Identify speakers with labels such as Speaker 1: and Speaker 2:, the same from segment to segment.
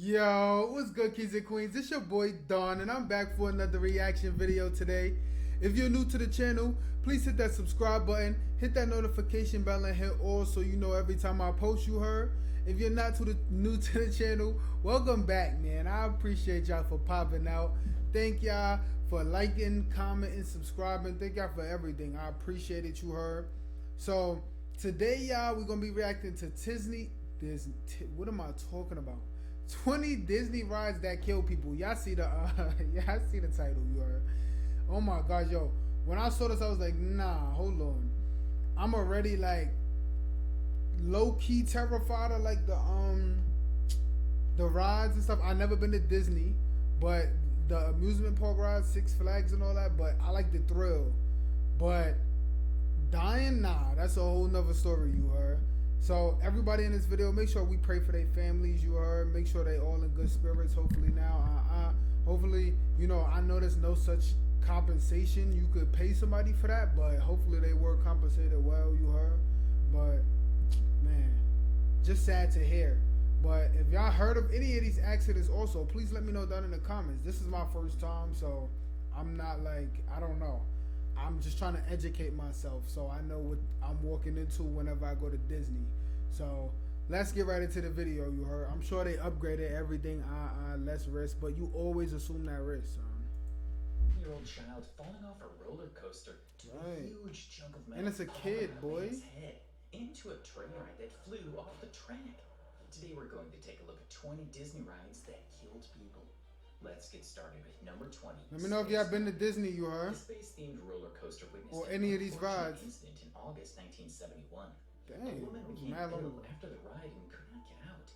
Speaker 1: Yo, what's good, kings and queens? It's your boy Don, and I'm back for another reaction video today. If you're new to the channel, please hit that subscribe button, hit that notification bell, and hit all so you know every time I post you heard. If you're not new to the channel, welcome back, man. I appreciate y'all for popping out. Thank y'all for liking, commenting, subscribing. Thank y'all for everything. I appreciate it, you heard. So today, y'all, we're gonna be reacting to what am I talking about? 20 Disney rides that kill people. Y'all see the y'all see the title, you heard. Oh my gosh, yo. When I saw this, I was like, nah, hold on. I'm already like low-key terrified of like the rides and stuff. I never been to Disney, but the amusement park rides, Six Flags and all that, but I like the thrill. But dying, nah, that's a whole nother story, you heard. So everybody in this video, make sure we pray for their families, you heard. Make sure they all in good spirits, hopefully now. Hopefully, you know, I know there's no such compensation. You could pay somebody for that, but hopefully they were compensated well, you heard. But, man, just sad to hear. But if y'all heard of any of these accidents also, please let me know down in the comments. This is my first time, so I'm not like, I don't know. I'm just trying to educate myself so I know what I'm walking into whenever I go to Disney. So let's get right into the video, you heard. I'm sure they upgraded everything, less risk, but you always assume that risk, son.
Speaker 2: Year-old child falling off a roller coaster to a huge chunk of metal.
Speaker 1: And it's a kid, boy.
Speaker 2: His head into a train ride that flew off the track. Today we're going to take a look at 20 Disney rides that killed people. Let's get started with number 20.
Speaker 1: Let me know if y'all been to Disney, you heard.
Speaker 2: The space-themed roller coaster witnessed
Speaker 1: or any of these rides.
Speaker 2: Incident in August 1971.
Speaker 1: Dang,
Speaker 2: a woman became ill after the ride and could not get out.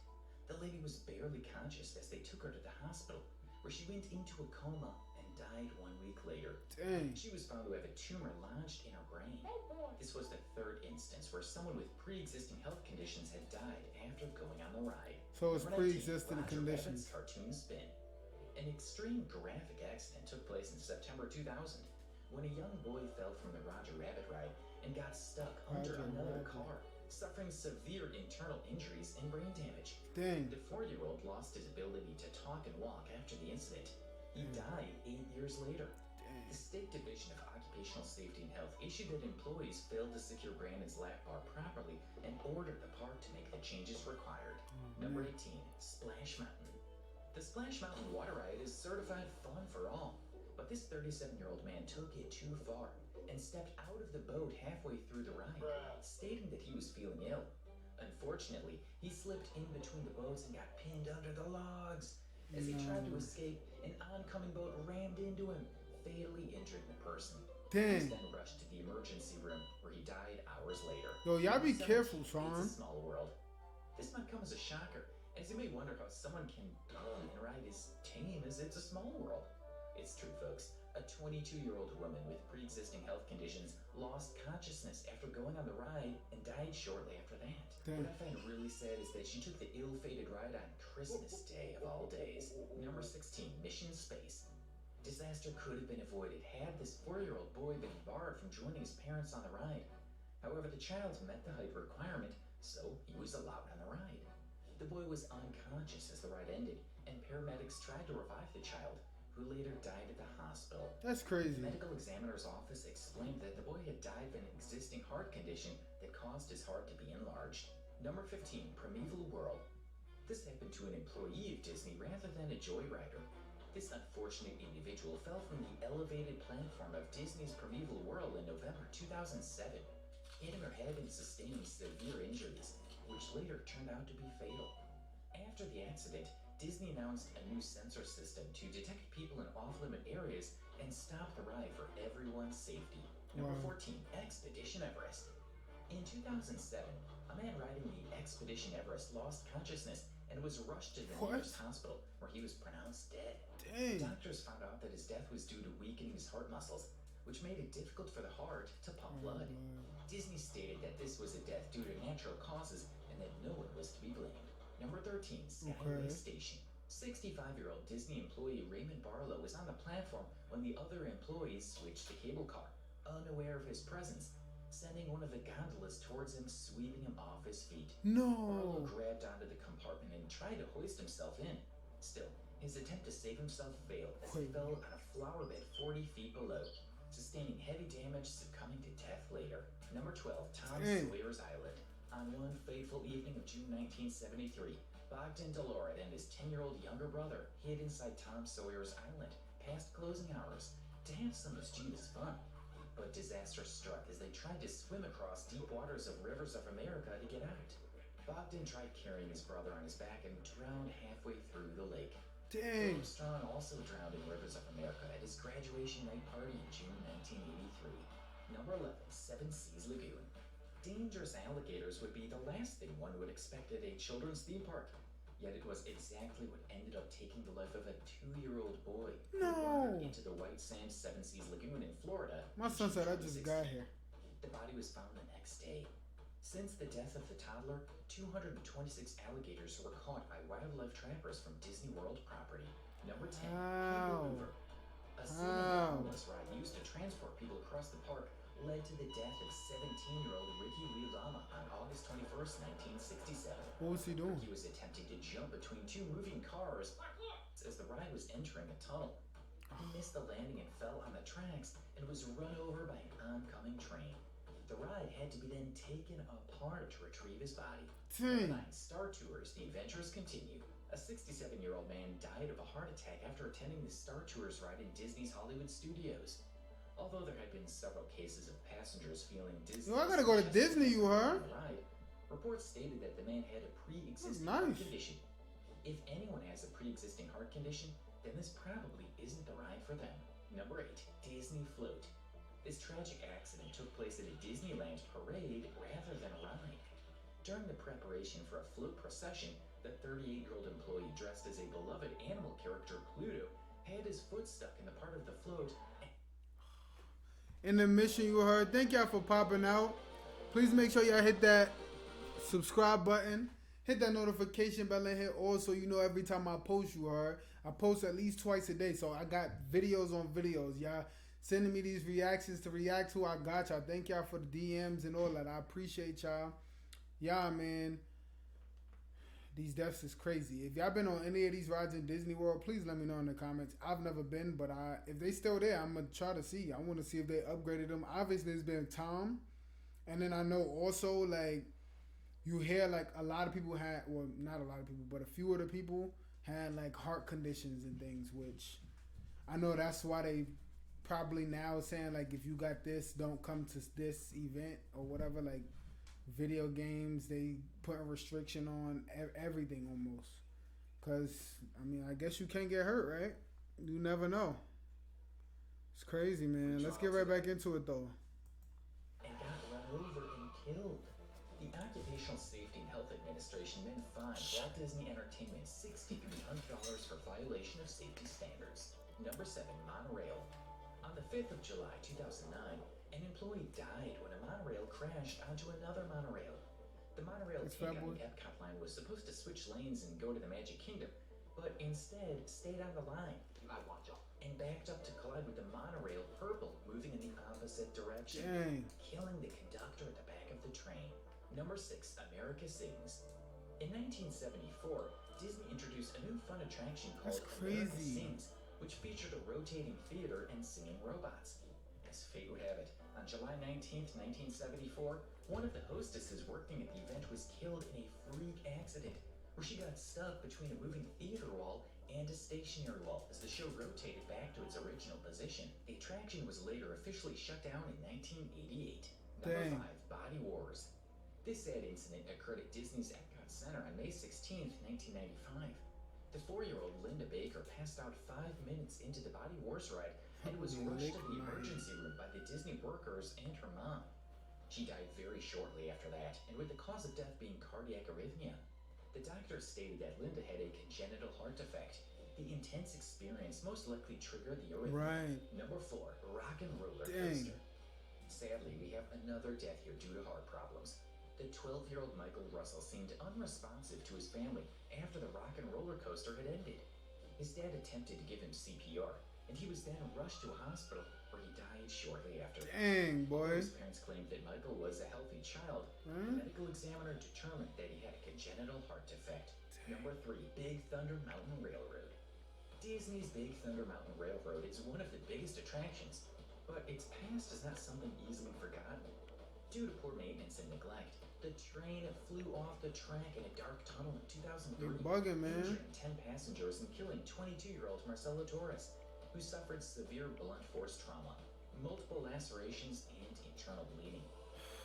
Speaker 2: The lady was barely conscious as they took her to the hospital, where she went into a coma and died 1 week later.
Speaker 1: Dang.
Speaker 2: She was found to have a tumor lodged in her brain. This was the third instance where someone with pre-existing health conditions had died after going on the ride.
Speaker 1: So it's pre-existing conditions.
Speaker 2: Cartoon spin. An extreme graphic accident took place in September 2000 when a young boy fell from the Roger Rabbit ride and got stuck under another car, suffering severe internal injuries and brain damage.
Speaker 1: Dang.
Speaker 2: The 4-year-old lost his ability to talk and walk after the incident. He died 8 years later.
Speaker 1: Dang.
Speaker 2: The State Division of Occupational Safety and Health issued that employees failed to secure Brandon's lap bar properly and ordered the park to make the changes required. Number 18, Splash Mountain. The Splash Mountain water ride is certified fun for all, but this 37-year-old man took it too far and stepped out of the boat halfway through the ride, stating that he was feeling ill. Unfortunately, he slipped in between the boats and got pinned under the logs. As he tried to escape, an oncoming boat rammed into him, fatally injuring the person.
Speaker 1: Dang.
Speaker 2: He was then rushed to the emergency room, where he died hours later.
Speaker 1: Yo, y'all be careful, son.
Speaker 2: It's a small world. This might come as a shocker, as you may wonder how someone can run and ride as tame as It's a Small World. It's true, folks. A 22-year-old woman with pre-existing health conditions lost consciousness after going on the ride and died shortly after that.
Speaker 1: Damn.
Speaker 2: What I find really sad is that she took the ill-fated ride on Christmas Day of all days. Number 16, Mission Space. Disaster could have been avoided had this 4-year-old boy been barred from joining his parents on the ride. However, the child met the height requirement, so he was allowed on the ride. The boy was unconscious as the ride ended, and paramedics tried to revive the child, who later died at the hospital.
Speaker 1: That's crazy.
Speaker 2: The medical examiner's office explained that the boy had died of an existing heart condition that caused his heart to be enlarged. Number 15, Primeval World. This happened to an employee of Disney rather than a joyrider. This unfortunate individual fell from the elevated platform of Disney's Primeval World in November 2007, hitting her head and sustaining severe injuries, which later turned out to be fatal. After the accident, Disney announced a new sensor system to detect people in off-limit areas and stop the ride for everyone's safety. Number 14, Expedition Everest. In 2007, a man riding the Expedition Everest lost consciousness and was rushed to the nearest hospital, where he was pronounced dead.
Speaker 1: Dang.
Speaker 2: Doctors found out that his death was due to weakening his heart muscles, which made it difficult for the heart to pump blood. Disney stated that this was a death due to natural causes and that no one was to be blamed. Number 13, Skyway Station. 65-year-old Disney employee Raymond Barlow was on the platform when the other employees switched the cable car, unaware of his presence, sending one of the gondolas towards him, sweeping him off his feet.
Speaker 1: No.
Speaker 2: Barlow grabbed onto the compartment and tried to hoist himself in, His attempt to save himself failed as he fell on a flower bed 40 feet below, sustaining heavy damage, succumbing to death later. Number 12, Tom Sawyer's Island. On one fateful evening of June 1973, Bogdan Deloret and his 10-year-old younger brother hid inside Tom Sawyer's Island past closing hours to have some mischievous fun. But disaster struck as they tried to swim across deep waters of rivers of America to get out. Bogdan tried carrying his brother on his back and drowned halfway through the lake.
Speaker 1: Dang.
Speaker 2: Armstrong also drowned in rivers of America at his graduation night party in June 1983. Number 11, Seven Seas Lagoon. Dangerous alligators would be the last thing one would expect at a children's theme park. Yet it was exactly what ended up taking the life of a 2-year-old boy who wandered into the white sand Seven Seas Lagoon in Florida.
Speaker 1: My son said I just got here.
Speaker 2: The body was found the next day. Since the death of the toddler, 226 alligators were caught by wildlife trappers from Disney World property. Number 10, King River. A homeless ride used to transport people across the park led to the death of 17-year-old Ricky Riolama on August 21st, 1967.
Speaker 1: What was he doing?
Speaker 2: He was attempting to jump between two moving cars as the ride was entering a tunnel. He missed the landing and fell on the tracks and was run over by an oncoming train. The ride had to be then taken apart to retrieve his body. Number 9, Star Tours, the adventures continue. A 67-year-old man died of a heart attack after attending the Star Tours ride in Disney's Hollywood Studios. Although there had been several cases of passengers feeling dizzy,
Speaker 1: I gotta go to Disney, you heard?
Speaker 2: Reports stated that the man had a pre-existing heart condition. If anyone has a pre-existing heart condition, then this probably isn't the ride for them. Number 8, Disney Flute. This tragic accident took place at a Disneyland parade rather than a ride. During the preparation for a float procession, the 38-year-old employee dressed as a beloved animal character, Pluto, had his foot stuck in the part of the float.
Speaker 1: In the mission you heard, thank y'all for popping out. Please make sure y'all hit that subscribe button, hit that notification bell, and hit all so you know every time I post. You heard, I post at least twice a day, so I got videos on videos. Y'all sending me these reactions to react to. I got y'all. Thank y'all for the DMs and all that. I appreciate y'all. Yeah, man. These deaths is crazy. If y'all been on any of these rides in Disney World, please let me know in the comments. I've never been, but if they still there, I'm going to try to see. I want to see if they upgraded them. Obviously, it's been Tom. And then I know also, like, you hear, like, a lot of people had, well, not a lot of people, but a few of the people had, like, heart conditions and things, which I know that's why they probably now saying, like, if you got this, don't come to this event or whatever, like, video games, they put a restriction on everything almost. Because, I mean, I guess you can't get hurt, right? You never know. It's crazy, man. Let's get right back into it, though.
Speaker 2: And got run over and killed. The Occupational Safety and Health Administration then fined Walt Disney Entertainment $6,300 for violation of safety standards. Number 7, Monorail. On the 5th of July, 2009, an employee died when a monorail crashed onto another monorail. The monorail tank on the Epcot line was supposed to switch lanes and go to the Magic Kingdom, but instead stayed on the line and backed up to collide with the monorail purple moving in the opposite direction, killing the conductor at the back of the train. Number 6, America Sings. In 1974, Disney introduced a new fun attraction called America Sings, which featured a rotating theater and singing robots. As fate would have it, on July 19th, 1974, one of the hostesses working at the event was killed in a freak accident where she got stuck between a moving theater wall and a stationary wall as the show rotated back to its original position. The attraction was later officially shut down in 1988. Number 5, Body Wars. This sad incident occurred at Disney's Epcot Center on May 16th, 1995. The 4-year-old Linda Baker passed out 5 minutes into the Body Wars ride and was rushed to the emergency room by the Disney workers and her mom. She died very shortly after that, and with the cause of death being cardiac arrhythmia. The doctors stated that Linda had a congenital heart defect. The intense experience most likely triggered the arrhythmia. Number 4, Rock and Roller Coaster. Sadly, we have another death here due to heart problems. The 12-year-old Michael Russell seemed unresponsive to his family after the Rock and Roller Coaster had ended. His dad attempted to give him CPR, and he was then rushed to a hospital where he died shortly after.
Speaker 1: Dang, boy.
Speaker 2: His parents claimed that Michael was a healthy child. The medical examiner determined that he had a congenital heart defect. Number 3, Big Thunder Mountain Railroad. Disney's Big Thunder Mountain Railroad is one of the biggest attractions, but its past is not something easily forgotten. Due to poor maintenance and neglect, the train flew off the track in a dark tunnel in 2003,
Speaker 1: You're bugging, man.
Speaker 2: injuring 10 passengers and killing 22-year-old Marcelo Torres, who suffered severe blunt force trauma, multiple lacerations, and internal bleeding.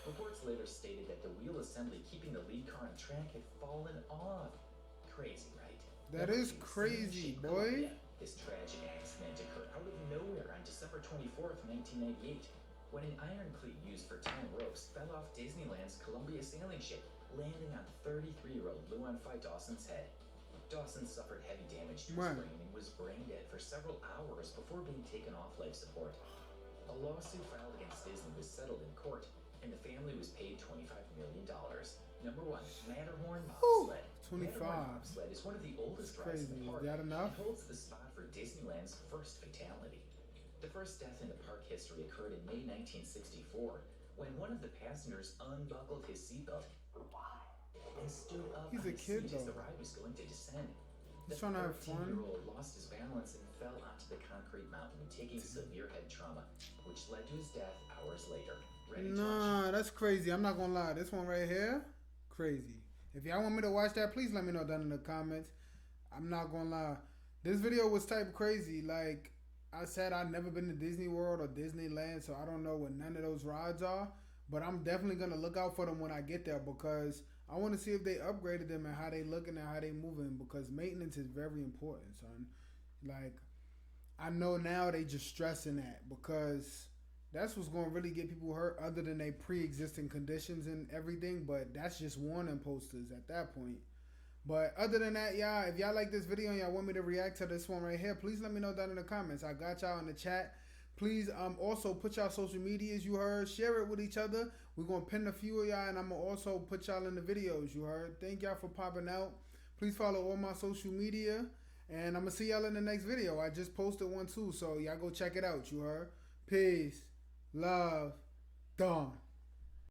Speaker 2: Reports later stated that the wheel assembly keeping the lead car on track had fallen off. Crazy, right?
Speaker 1: That is crazy, boy.
Speaker 2: This tragic accident occurred out of nowhere on December 24th, 1998, when an iron cleat used for tying ropes fell off Disneyland's Columbia sailing ship, landing on 33-year-old Luan Phi Dawson's head. Dawson suffered heavy damage to his brain and was brain dead for several hours before being taken off life support. A lawsuit filed against Disney was settled in court, and the family was paid $25 million. Number 1, Matterhorn bobsled.
Speaker 1: 25.
Speaker 2: Matterhorn bobsled is one of the oldest rides in the park.
Speaker 1: Is that enough?
Speaker 2: And holds the spot for Disneyland's first fatality. The first death in the park history occurred in May 1964, when one of the passengers unbuckled his seatbelt and stood up
Speaker 1: He's
Speaker 2: on
Speaker 1: a
Speaker 2: his
Speaker 1: kid,
Speaker 2: seat as the
Speaker 1: though.
Speaker 2: ride was going to descend. The
Speaker 1: He's trying to have fun.
Speaker 2: 13-year-old lost his balance and fell onto the concrete mountain, taking severe head trauma, which led to his death hours later. Ready to watch?
Speaker 1: Nah, that's crazy. I'm not gonna lie. This one right here, crazy. If y'all want me to watch that, please let me know down in the comments. I'm not gonna lie. This video was type crazy. Like I said, I've never been to Disney World or Disneyland, so I don't know what none of those rides are. But I'm definitely gonna look out for them when I get there because I want to see if they upgraded them and how they looking and how they moving, because maintenance is very important, son. Like I know now they just stressing that because that's what's going to really get people hurt other than they pre-existing conditions and everything. But that's just warning posters at that point. But other than that, y'all, if y'all like this video and y'all want me to react to this one right here, please let me know down in the comments. I got y'all in the chat. Please also put y'all social medias, you heard. Share it with each other. We're going to pin a few of y'all, and I'm going to also put y'all in the videos, you heard. Thank y'all for popping out. Please follow all my social media, and I'm going to see y'all in the next video. I just posted one too, so y'all go check it out, you heard. Peace, love, Dawn.